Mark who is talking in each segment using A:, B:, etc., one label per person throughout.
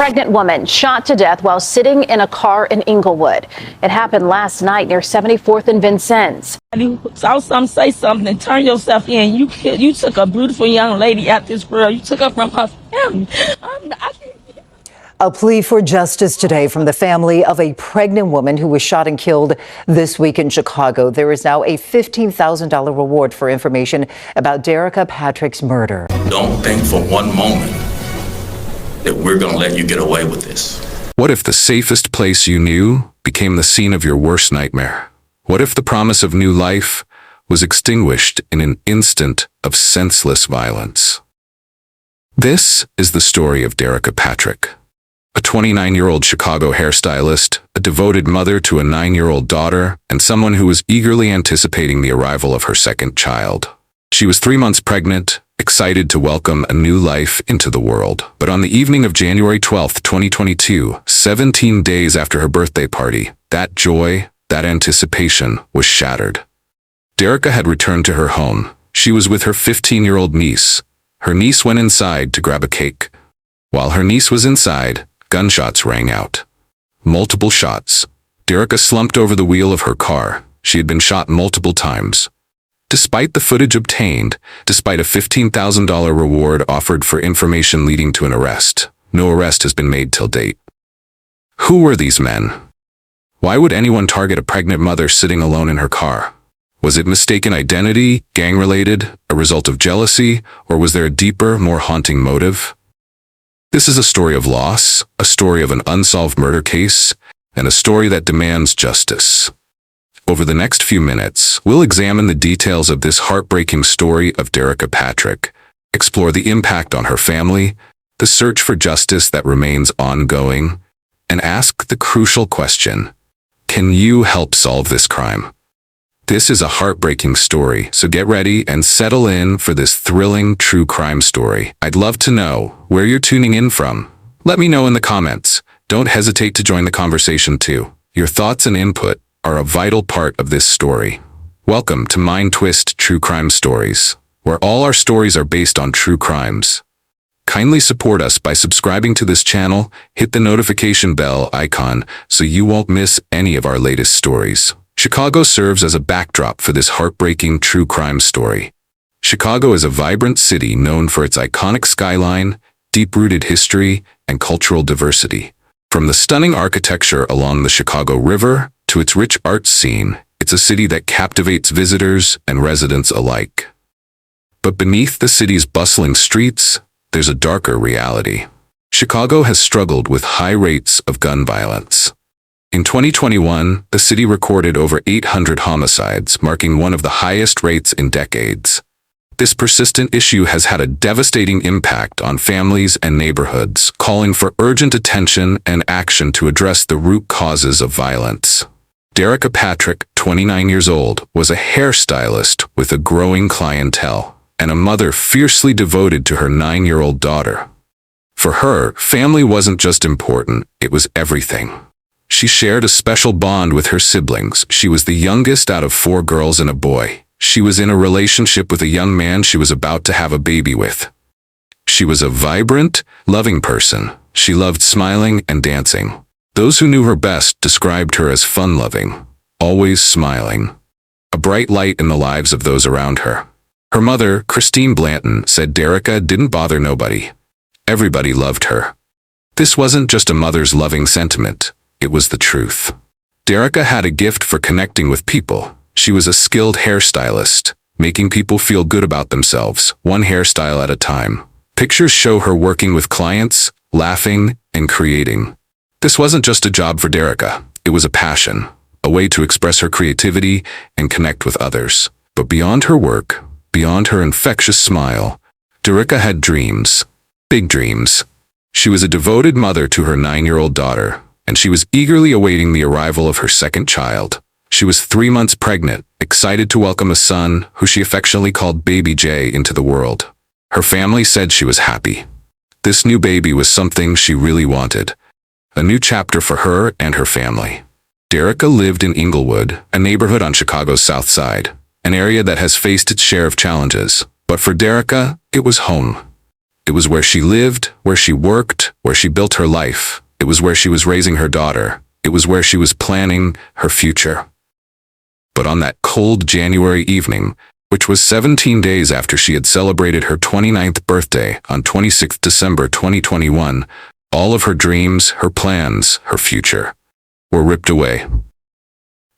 A: Pregnant woman shot to death while sitting in a car in Inglewood. It happened last night near 74th and Vincennes.
B: You saw something, say something, and turn yourself in. You took a beautiful young lady out this world. You took her from her family.
C: A plea for justice today from the family of a pregnant woman who was shot and killed this week in Chicago. There is now a $15,000 reward for information about Derica Patrick's murder.
D: Don't think for one moment that we're going to let you get away with this.
E: What if the safest place you knew became the scene of your worst nightmare? What if the promise of new life was extinguished in an instant of senseless violence? This is the story of Derica Patrick, a 29-year-old Chicago hairstylist, a devoted mother to a 9-year-old daughter, and someone who was eagerly anticipating the arrival of her second child. She was 3 months pregnant, excited to welcome a new life into the world. But on the evening of January 12, 2022, 17 days after her birthday party, that joy, that anticipation was shattered. Derica had returned to her home. She was with her 15-year-old niece. Her niece went inside to grab a cake. While her niece was inside, gunshots rang out. Multiple shots. Derica slumped over the wheel of her car. She had been shot multiple times. Despite the footage obtained, despite a $15,000 reward offered for information leading to an arrest, no arrest has been made till date. Who were these men? Why would anyone target a pregnant mother sitting alone in her car? Was it mistaken identity, gang-related, a result of jealousy, or was there a deeper, more haunting motive? This is a story of loss, a story of an unsolved murder case, and a story that demands justice. Over the next few minutes, we'll examine the details of this heartbreaking story of Derica Patrick, explore the impact on her family, the search for justice that remains ongoing, and ask the crucial question: can you help solve this crime? This is a heartbreaking story, so get ready and settle in for this thrilling true crime story. I'd love to know where you're tuning in from. Let me know in the comments. Don't hesitate to join the conversation too. Your thoughts and input are a vital part of this story. Welcome to Mind Twist True Crime Stories, where all our stories are based on true crimes. Kindly support us by subscribing to this channel, hit the notification bell icon so you won't miss any of our latest stories. Chicago serves as a backdrop for this heartbreaking true crime story. Chicago is a vibrant city known for its iconic skyline, deep-rooted history, and cultural diversity. From the stunning architecture along the Chicago River to its rich art scene, it's a city that captivates visitors and residents alike. But beneath the city's bustling streets, there's a darker reality. Chicago has struggled with high rates of gun violence. In 2021, the city recorded over 800 homicides, marking one of the highest rates in decades. This persistent issue has had a devastating impact on families and neighborhoods, calling for urgent attention and action to address the root causes of violence. Derica Patrick, 29 years old, was a hairstylist with a growing clientele and a mother fiercely devoted to her 9-year-old daughter. For her, family wasn't just important, it was everything. She shared a special bond with her siblings. She was the youngest out of 4 girls and a boy. She was in a relationship with a young man she was about to have a baby with. She was a vibrant, loving person. She loved smiling and dancing. Those who knew her best described her as fun-loving, always smiling, a bright light in the lives of those around her. Her mother, Christine Blanton, said Derica didn't bother nobody. Everybody loved her. This wasn't just a mother's loving sentiment. It was the truth. Derica had a gift for connecting with people. She was a skilled hairstylist, making people feel good about themselves, one hairstyle at a time. Pictures show her working with clients, laughing, and creating. This wasn't just a job for Derica. It was a passion, a way to express her creativity and connect with others. But beyond her work, beyond her infectious smile, Derica had dreams, big dreams. She was a devoted mother to her 9-year-old daughter, and she was eagerly awaiting the arrival of her second child. She was 3 months pregnant, excited to welcome a son who she affectionately called Baby J into the world. Her family said she was happy. This new baby was something she really wanted, a new chapter for her and her family. Derica lived in Inglewood, a neighborhood on Chicago's South Side, an area that has faced its share of challenges. But for Derica, it was home. It was where she lived, where she worked, where she built her life. It was where she was raising her daughter. It was where she was planning her future. But on that cold January evening, which was 17 days after she had celebrated her 29th birthday on 26 December 2021, all of her dreams, her plans, her future were ripped away.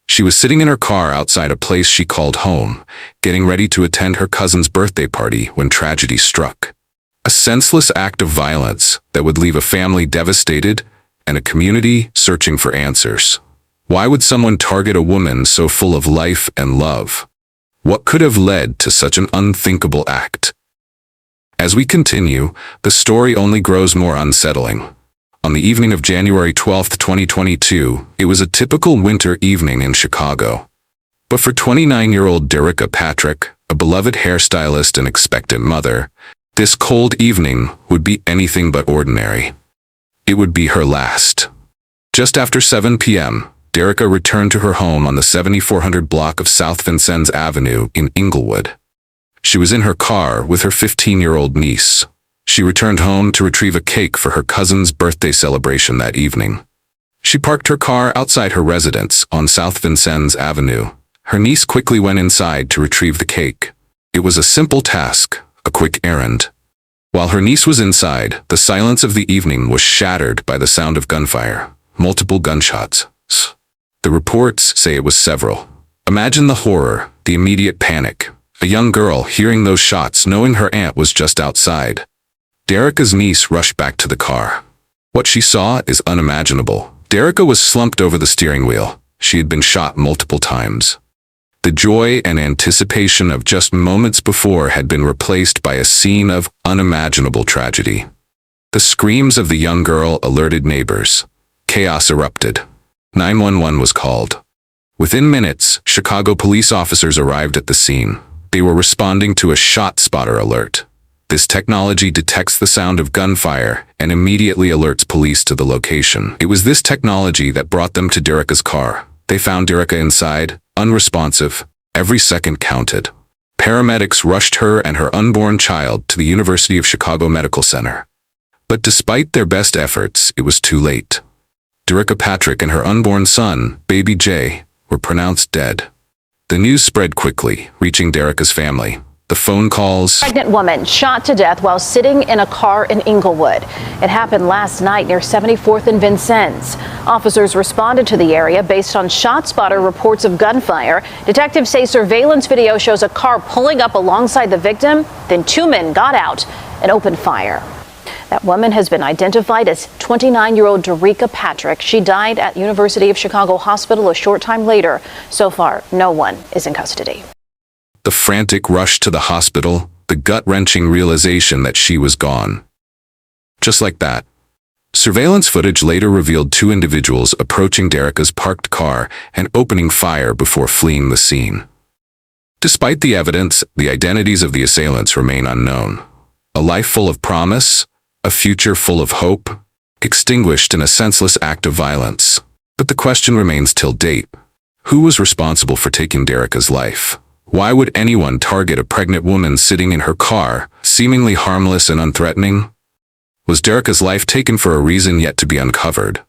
E: She was sitting in her car outside a place she called home, getting ready to attend her cousin's birthday party when tragedy struck. A senseless act of violence that would leave a family devastated and a community searching for answers. Why would someone target a woman so full of life and love? What could have led to such an unthinkable act? As we continue, the story only grows more unsettling. On the evening of January 12, 2022, it was a typical winter evening in Chicago. But for 29-year-old Derricka Patrick, a beloved hairstylist and expectant mother, this cold evening would be anything but ordinary. It would be her last. Just after 7 p.m., Derricka returned to her home on the 7400 block of South Vincennes Avenue in Inglewood. She was in her car with her 15-year-old niece. She returned home to retrieve a cake for her cousin's birthday celebration that evening. She parked her car outside her residence on South Vincennes Avenue. Her niece quickly went inside to retrieve the cake. It was a simple task, a quick errand. While her niece was inside, the silence of the evening was shattered by the sound of gunfire, multiple gunshots. The reports say it was several. Imagine the horror, the immediate panic. A young girl hearing those shots knowing her aunt was just outside. Derricka's niece rushed back to the car. What she saw is unimaginable. Derricka was slumped over the steering wheel. She had been shot multiple times. The joy and anticipation of just moments before had been replaced by a scene of unimaginable tragedy. The screams of the young girl alerted neighbors. Chaos erupted. 911 was called. Within minutes, Chicago police officers arrived at the scene. They were responding to a shot spotter alert. This technology detects the sound of gunfire and immediately alerts police to the location. It was this technology that brought them to Derricka's car. They found Derricka inside, unresponsive. Every second counted. Paramedics rushed her and her unborn child to the University of Chicago Medical Center. But despite their best efforts, it was too late. Derricka Patrick and her unborn son, baby Jay, were pronounced dead. The news spread quickly, reaching Derricka's family. The phone calls.
A: Pregnant woman shot to death while sitting in a car in Inglewood. It happened last night near 74th and Vincennes. Officers responded to the area based on ShotSpotter reports of gunfire. Detectives say surveillance video shows a car pulling up alongside the victim. Then two men got out and opened fire. That woman has been identified as 29-year-old Derricka Patrick. She died at University of Chicago Hospital a short time later. So far, no one is in custody.
E: The frantic rush to the hospital, the gut-wrenching realization that she was gone. Just like that. Surveillance footage later revealed two individuals approaching Derricka's parked car and opening fire before fleeing the scene. Despite the evidence, the identities of the assailants remain unknown. A life full of promise, a future full of hope, extinguished in a senseless act of violence. But the question remains till date. Who was responsible for taking Derricka's life? Why would anyone target a pregnant woman sitting in her car, seemingly harmless and unthreatening? Was Derricka's life taken for a reason yet to be uncovered?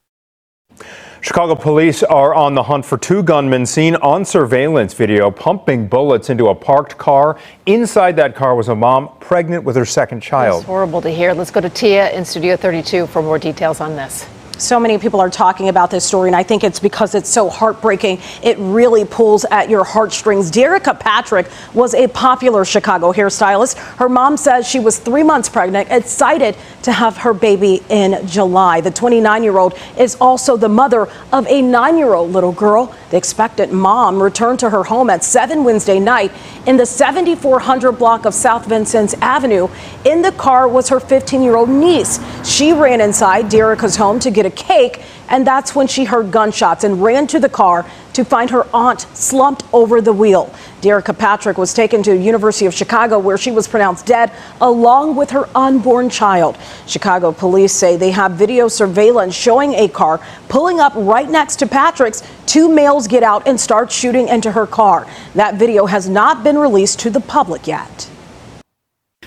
F: Chicago police are on the hunt for two gunmen seen on surveillance video pumping bullets into a parked car. Inside that car was a mom pregnant with her second child.
G: It's horrible to hear. Let's go to Tia in Studio 32 for more details on this.
H: So many people are talking about this story, and I think it's because it's so heartbreaking. It really pulls at your heartstrings. Derricka Patrick was a popular Chicago hairstylist. Her mom says she was 3 months pregnant, excited to have her baby in July. The 29-year-old is also the mother of a 9-year-old little girl. The expectant mom returned to her home at 7 Wednesday night in the 7400 block of South Vincennes Avenue. In the car was her 15-year-old niece. She ran inside Derricka's home to get a cake, and that's when she heard gunshots and ran to the car to find her aunt slumped over the wheel. Derricka Patrick was taken to University of Chicago, where she was pronounced dead, along with her unborn child. Chicago police say they have video surveillance showing a car pulling up right next to Patrick's. Two males get out and start shooting into her car. That video has not been released to the public yet.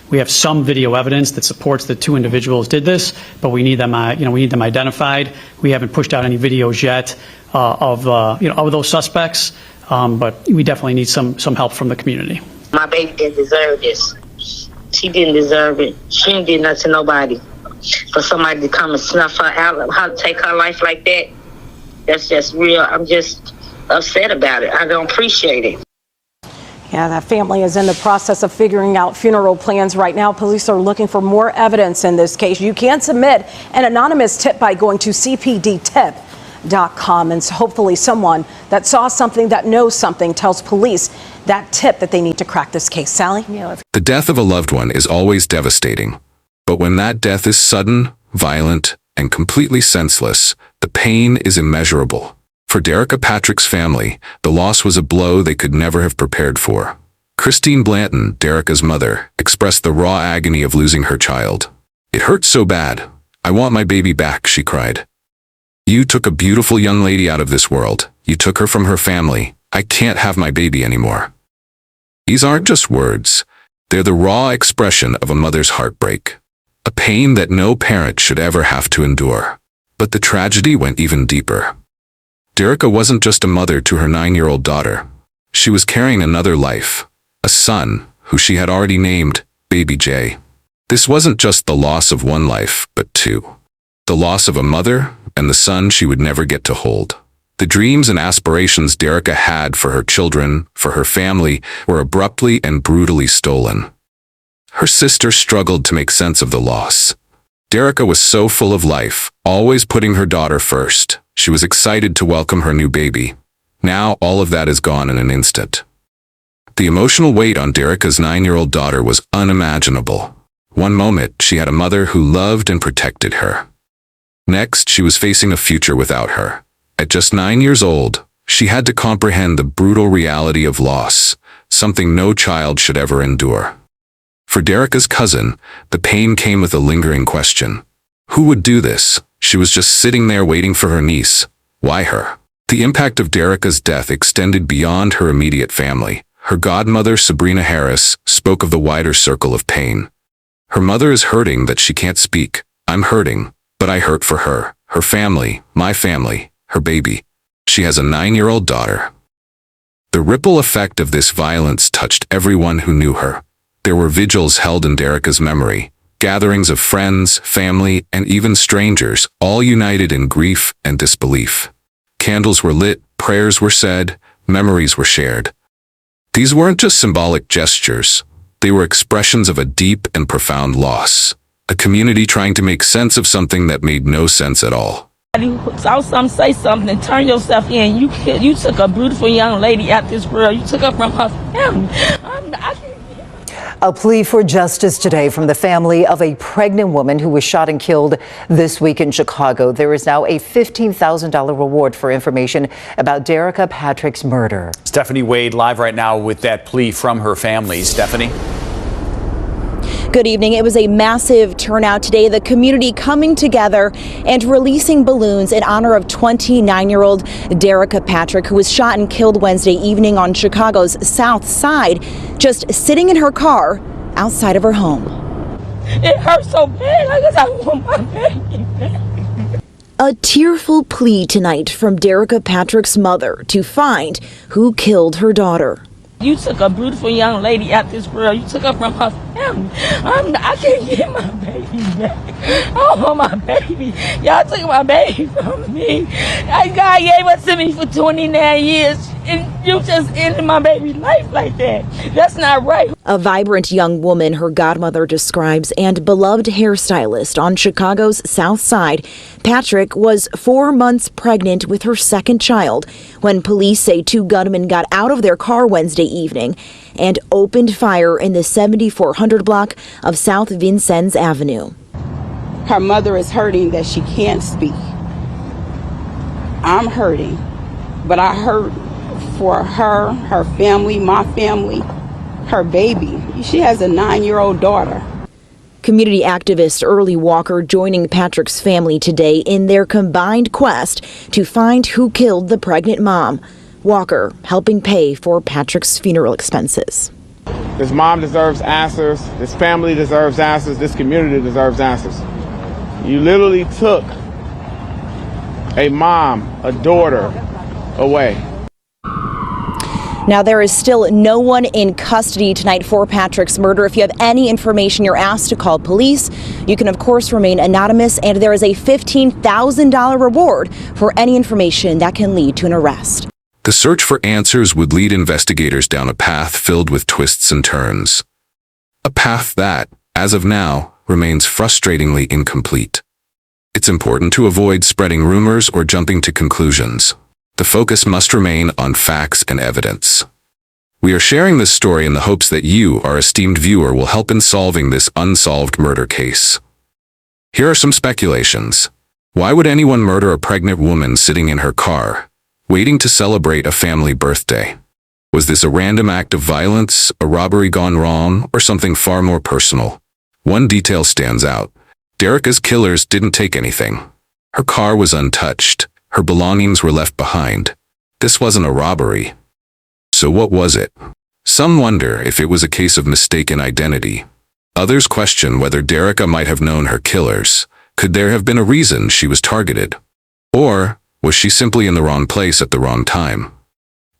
I: We have some video evidence that supports that two individuals did this, but we need them, we need them identified. We haven't pushed out any videos yet of those suspects, but we definitely need some help from the community.
J: My baby didn't deserve this. She didn't deserve it. She didn't do nothing to nobody. For somebody to come and snuff her out, how to take her life like that, that's just real. I'm just upset about it. I don't appreciate it.
H: Yeah, that family is in the process of figuring out funeral plans right now. Police are looking for more evidence in this case. You can submit an anonymous tip by going to cpdtip.com, and hopefully someone that saw something, that knows something, tells police that tip that they need to crack this case. Sally?
E: The death of a loved one is always devastating. But when that death is sudden, violent, and completely senseless, the pain is immeasurable. For Derica Patrick's family, the loss was a blow they could never have prepared for. Christine Blanton, Derica's mother, expressed the raw agony of losing her child. "It hurts so bad. I want my baby back," she cried. "You took a beautiful young lady out of this world. You took her from her family. I can't have my baby anymore." These aren't just words. They're the raw expression of a mother's heartbreak. A pain that no parent should ever have to endure. But the tragedy went even deeper. Derica wasn't just a mother to her 9-year-old daughter. She was carrying another life, a son who she had already named Baby J. This wasn't just the loss of one life, but two. The loss of a mother and the son she would never get to hold. The dreams and aspirations Derica had for her children, for her family, were abruptly and brutally stolen. Her sister struggled to make sense of the loss. Derica was so full of life, always putting her daughter first. She was excited to welcome her new baby. Now all of that is gone in an instant. The emotional weight on Derica's 9-year-old daughter was unimaginable. One moment, she had a mother who loved and protected her. Next, she was facing a future without her. At just 9 years old, she had to comprehend the brutal reality of loss, something no child should ever endure. For Derica's cousin, the pain came with a lingering question. Who would do this? She was just sitting there waiting for her niece. Why her? The impact of Derica's death extended beyond her immediate family. Her godmother, Sabrina Harris, spoke of the wider circle of pain. Her mother is hurting that she can't speak. I'm hurting, but I hurt for her, her family, my family, her baby. She has a 9-year-old daughter. The ripple effect of this violence touched everyone who knew her. There were vigils held in Derica's memory, gatherings of friends, family, and even strangers, all united in grief and disbelief. Candles were lit, prayers were said, memories were shared. These weren't just symbolic gestures. They were expressions of a deep and profound loss. A community trying to make sense of something that made no sense at all.
B: Saw something, say something, turn yourself in. You took a beautiful young lady out this world. You took her from her family.
C: A plea for justice today from the family of a pregnant woman who was shot and killed this week in Chicago. There is now a $15,000 reward for information about Derica Patrick's murder.
K: Stephanie Wade live right now with that plea from her family. Stephanie?
L: Good evening. It was a massive turnout today. The community coming together and releasing balloons in honor of 29-year-old Derica Patrick, who was shot and killed Wednesday evening on Chicago's South Side, just sitting in her car outside of her home.
B: It hurts so bad. I guess I want my baby back.
L: A tearful plea tonight from Derica Patrick's mother to find who killed her daughter.
B: You took a beautiful young lady out this world. You took her from her family. I can't get my baby back. I want my baby. Y'all took my baby from me. God gave her to me for 29 years. And you just ended my baby's life like that. That's not right.
L: A vibrant young woman her godmother describes and beloved hairstylist on Chicago's South Side, Patrick was 4 months pregnant with her second child when police say two gunmen got out of their car Wednesday evening and opened fire in the 7400 block of South Vincennes Avenue.
M: Her mother is hurting that she can't speak. I'm hurting, but I hurt for her, her family, my family, her baby. She has a 9-year-old daughter.
L: Community activist Early Walker joining Patrick's family today in their combined quest to find who killed the pregnant mom. Walker helping pay for Patrick's funeral expenses.
N: This mom deserves answers. This family deserves answers. This community deserves answers. You literally took a mom, a daughter away.
L: Now, there is still no one in custody tonight for Patrick's murder. If you have any information, you're asked to call police. You can, of course, remain anonymous, and there is a $15,000 reward for any information that can lead to an arrest.
E: The search for answers would lead investigators down a path filled with twists and turns. A path that, as of now, remains frustratingly incomplete. It's important to avoid spreading rumors or jumping to conclusions. The focus must remain on facts and evidence. We are sharing this story in the hopes that you, our esteemed viewer, will help in solving this unsolved murder case. Here are some speculations. Why would anyone murder a pregnant woman sitting in her car, waiting to celebrate a family birthday? Was this a random act of violence, a robbery gone wrong, or something far more personal? One detail stands out. Derica's killers didn't take anything. Her car was untouched. Her belongings were left behind. This wasn't a robbery. So what was it? Some wonder if it was a case of mistaken identity. Others question whether Derica might have known her killers. Could there have been a reason she was targeted? Or was she simply in the wrong place at the wrong time?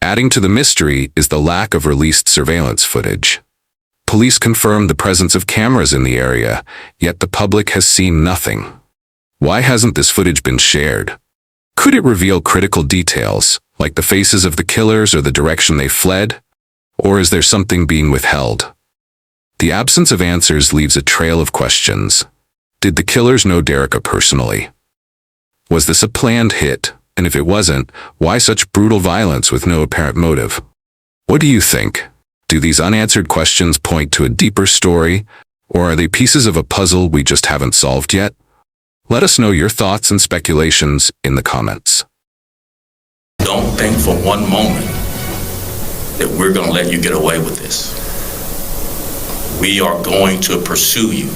E: Adding to the mystery is the lack of released surveillance footage. Police confirmed the presence of cameras in the area, yet the public has seen nothing. Why hasn't this footage been shared? Could it reveal critical details, like the faces of the killers or the direction they fled? Or is there something being withheld? The absence of answers leaves a trail of questions. Did the killers know Derica personally? Was this a planned hit? And if it wasn't, why such brutal violence with no apparent motive? What do you think? Do these unanswered questions point to a deeper story, or are they pieces of a puzzle we just haven't solved yet? Let us know your thoughts and speculations in the comments.
D: Don't think for one moment that we're going to let you get away with this. We are going to pursue you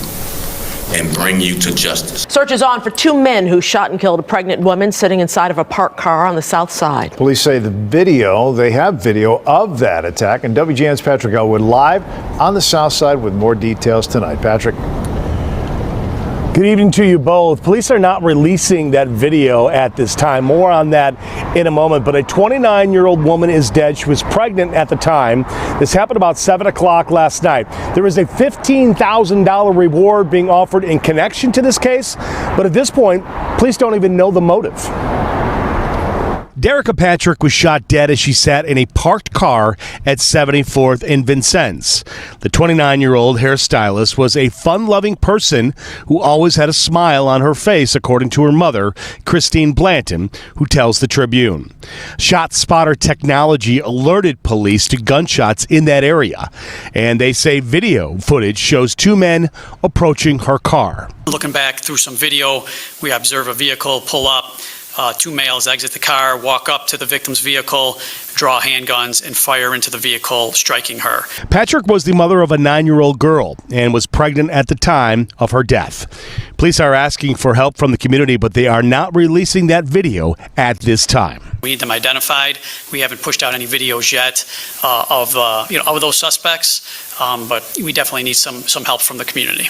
D: and bring you to justice.
O: Search is on for two men who shot and killed a pregnant woman sitting inside of a parked car on the south side.
P: Police say they have video of that attack, and WGN's Patrick Elwood live on the south side with more details tonight. Patrick.
Q: Good evening to you both. Police are not releasing that video at this time. More on that in a moment. But a 29-year-old woman is dead. She was pregnant at the time. This happened about 7 o'clock last night. There is a $15,000 reward being offered in connection to this case. But at this point, police don't even know the motive. Derica Patrick was shot dead as she sat in a parked car at 74th and Vincennes. The 29-year-old hairstylist was a fun-loving person who always had a smile on her face, according to her mother, Christine Blanton, who tells the Tribune. Shot spotter technology alerted police to gunshots in that area, and they say video footage shows two men approaching her car.
I: Looking back through some video, we observe a vehicle pull up. Two males exit the car, walk up to the victim's vehicle, draw handguns, and fire into the vehicle, striking her. Patrick was the mother of a 9-year-old girl and was pregnant at the time of her death. Police are asking for help from the community, but they are not releasing that video at this time. We need them identified. We haven't pushed out any videos yet of those suspects, but we definitely need some help from the community.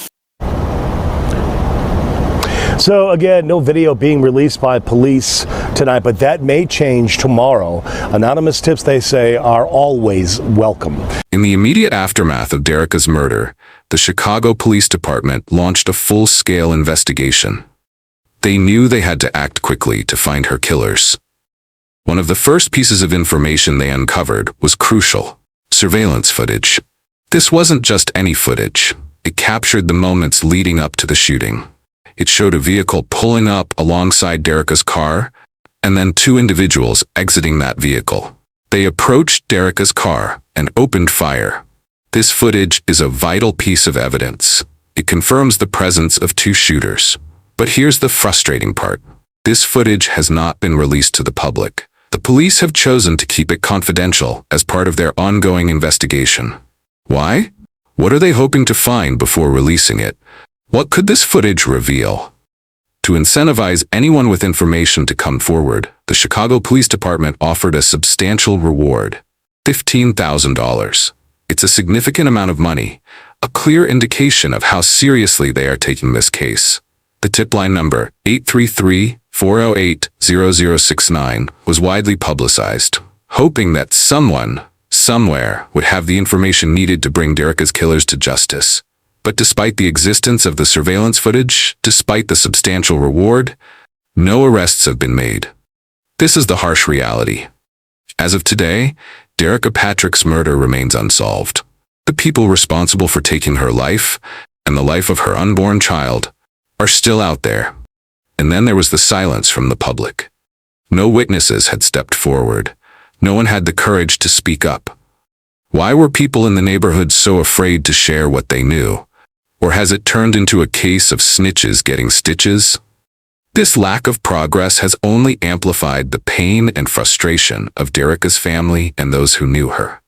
Q: So again, no video being released by police tonight, but that may change tomorrow. Anonymous tips, they say, are always welcome.
E: In the immediate aftermath of Derica's murder, the Chicago Police Department launched a full-scale investigation. They knew they had to act quickly to find her killers. One of the first pieces of information they uncovered was crucial: surveillance footage. This wasn't just any footage. It captured the moments leading up to the shooting. It showed a vehicle pulling up alongside Derica's car, and then two individuals exiting that vehicle. They approached Derica's car and opened fire. This footage is a vital piece of evidence. It confirms the presence of two shooters. But here's the frustrating part. This footage has not been released to the public. The police have chosen to keep it confidential as part of their ongoing investigation. Why? What are they hoping to find before releasing it? What could this footage reveal? To incentivize anyone with information to come forward, the Chicago Police Department offered a substantial reward: $15,000. It's a significant amount of money, a clear indication of how seriously they are taking this case. The tip line number 833-408-0069 was widely publicized, hoping that someone, somewhere, would have the information needed to bring Dereka's killers to justice. But despite the existence of the surveillance footage, despite the substantial reward, no arrests have been made. This is the harsh reality. As of today, Dereka Patrick's murder remains unsolved. The people responsible for taking her life, and the life of her unborn child, are still out there. And then there was the silence from the public. No witnesses had stepped forward. No one had the courage to speak up. Why were people in the neighborhood so afraid to share what they knew? Or has it turned into a case of snitches getting stitches? This lack of progress has only amplified the pain and frustration of Dereka's family and those who knew her.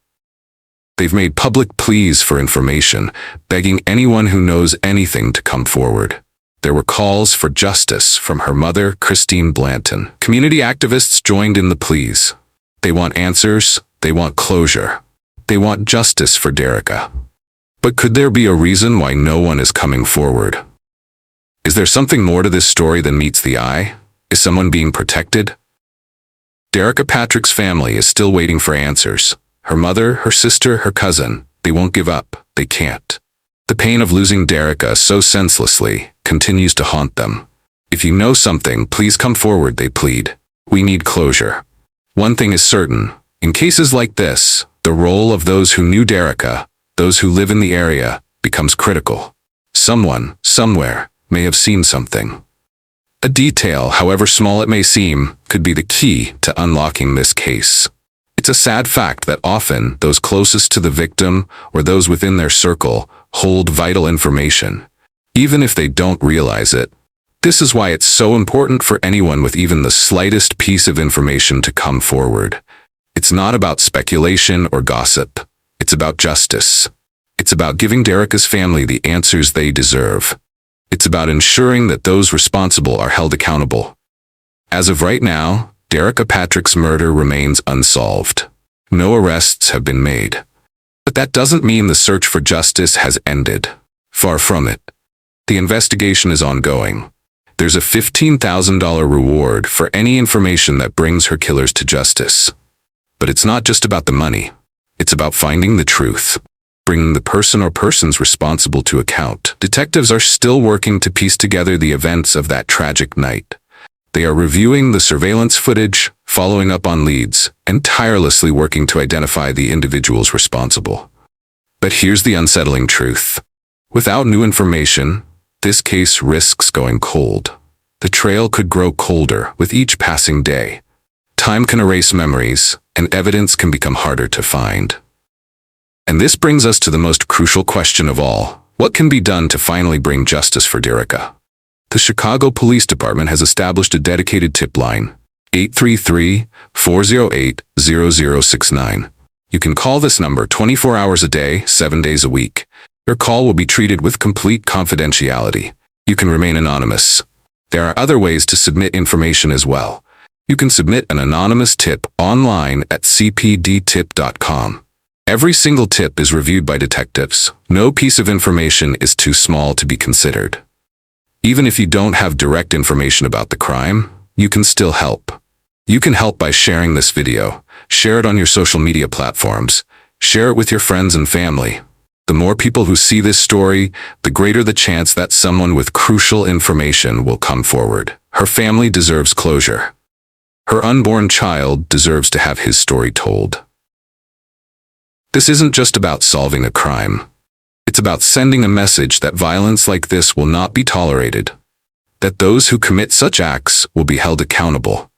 E: They've made public pleas for information, begging anyone who knows anything to come forward. There were calls for justice from her mother, Christine Blanton. Community activists joined in the pleas. They want answers, they want closure, they want justice for Dereka. But could there be a reason why no one is coming forward? Is there something more to this story than meets the eye? Is someone being protected? Dereka Patrick's family is still waiting for answers. Her mother, her sister, her cousin, they won't give up. They can't. The pain of losing Dereka so senselessly continues to haunt them. If you know something, please come forward, they plead. We need closure. One thing is certain. In cases like this, the role of those who knew Dereka, those who live in the area, becomes critical. Someone, somewhere, may have seen something. A detail, however small it may seem, could be the key to unlocking this case. It's a sad fact that often those closest to the victim or those within their circle hold vital information, even if they don't realize it. This is why it's so important for anyone with even the slightest piece of information to come forward. It's not about speculation or gossip. It's about justice. It's about giving Dereka's family the answers they deserve. It's about ensuring that those responsible are held accountable. As of right now, Dereka Patrick's murder remains unsolved. No arrests have been made. But that doesn't mean the search for justice has ended. Far from it. The investigation is ongoing. There's a $15,000 reward for any information that brings her killers to justice. But it's not just about the money. It's about finding the truth, bringing the person or persons responsible to account. Detectives are still working to piece together the events of that tragic night. They are reviewing the surveillance footage, following up on leads, and tirelessly working to identify the individuals responsible. But here's the unsettling truth. Without new information, this case risks going cold. The trail could grow colder with each passing day. Time can erase memories, and evidence can become harder to find. And this brings us to the most crucial question of all. What can be done to finally bring justice for Dereka? The Chicago Police Department has established a dedicated tip line, 833-408-0069. You can call this number 24 hours a day, 7 days a week. Your call will be treated with complete confidentiality. You can remain anonymous. There are other ways to submit information as well. You can submit an anonymous tip online at cpdtip.com. Every single tip is reviewed by detectives. No piece of information is too small to be considered. Even if you don't have direct information about the crime, you can still help. You can help by sharing this video. Share it on your social media platforms. Share it with your friends and family. The more people who see this story, the greater the chance that someone with crucial information will come forward. Her family deserves closure. Her unborn child deserves to have his story told. This isn't just about solving a crime. It's about sending a message that violence like this will not be tolerated, that those who commit such acts will be held accountable.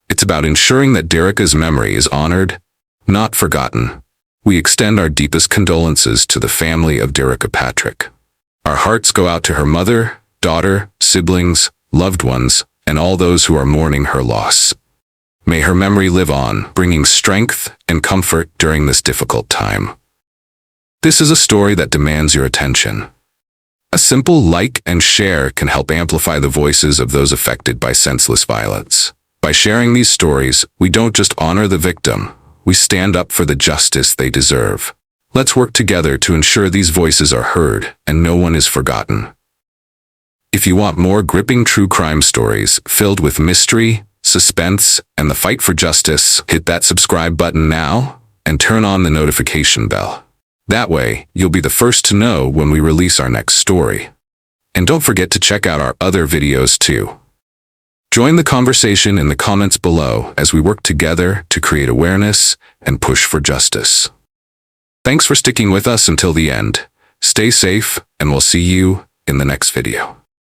E: It's about ensuring that Dereka's memory is honored, not forgotten. We extend our deepest condolences to the family of Dereka Patrick. Our hearts go out to her mother, daughter, siblings, loved ones, and all those who are mourning her loss. May her memory live on, bringing strength and comfort during this difficult time. This is a story that demands your attention. A simple like and share can help amplify the voices of those affected by senseless violence. By sharing these stories, we don't just honor the victim, we stand up for the justice they deserve. Let's work together to ensure these voices are heard and no one is forgotten. If you want more gripping true crime stories filled with mystery, suspense, and the fight for justice, hit that subscribe button now and turn on the notification bell. That way, you'll be the first to know when we release our next story. And don't forget to check out our other videos too. Join the conversation in the comments below as we work together to create awareness and push for justice. Thanks for sticking with us until the end. Stay safe, and we'll see you in the next video.